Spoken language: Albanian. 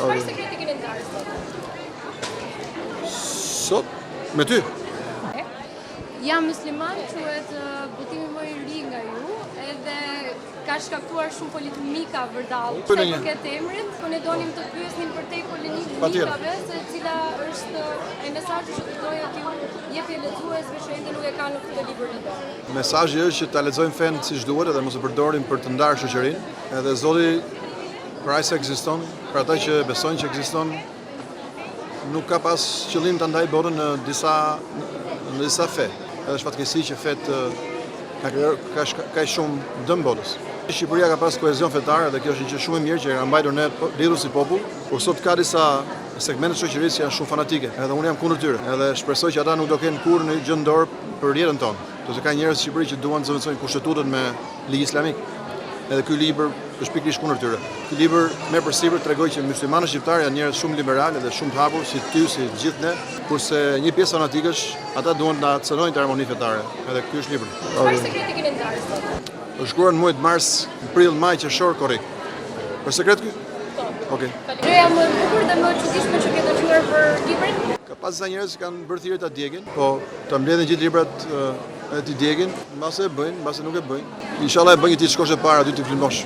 Çfarë sekreti keni ndarë sot? Sot me ty. Jam musliman, quhet botimi më i ri nga ju, edhe ka shkaktuar shumë polemika vërdall sa i përket emrit, po ne donim të pyesnim për te polemikave, se cila është e mesazhi që doja t'ju jepni lexuesve që ende nuk e kanë këtë libër në dorë. Mesazhi është që ta lexojmë fen siç duhet edhe mos e përdorim për të ndarë shoqërinë, edhe Zoti për aq sa ekziston, për ata që besojnë që ekziston, nuk ka pas qëllim ta ndaj botën në disa fe. Edhe është fatkeqësi që fet ka shumë dëm botës. Shqipëria ka pas kohezion fetar dhe kjo është një gjë shumë e mirë që e ka mbajtur ne lidhur si popull, por sot ka disa segmente shoqërisë që janë shumë fanatike, edhe unë jam kundër tyre. Edhe shpresoj që ata nuk do kenë kurrë në gjë dorë për jetën tonë. Sepse ka njerëz në Shqipëri që duan të zëvendësojnë kushtetutën me ligj islamik. Edhe ky libër është pikërisht kundër tyre. Ky libër më përsipër tregoi që myslimanët shqiptarë janë njerëz shumë liberalë dhe shumë të hapur si ty, si gjithë ne, kurse një pjesë fanatikësh ata duan ta cënojnë të harmoni fetare. Edhe ky është libri. Çfarë sekreti keni ndarë sot? Është shkruar në muajt mars, prill, maj, qershor, korrik. Për sekret ky? Okej. Gjëja më e bukur dhe më e çuditshme që ke dëgjuar për librin? Ka pas disa njerëz që kanë bërë thirrje ta djegin, po ta mbledhin gjithë librat e ti djegin, mbase e bëjnë, mbase nuk e bëjnë. Inshallah e bëjnë ti të shkosh e para aty të filmosh.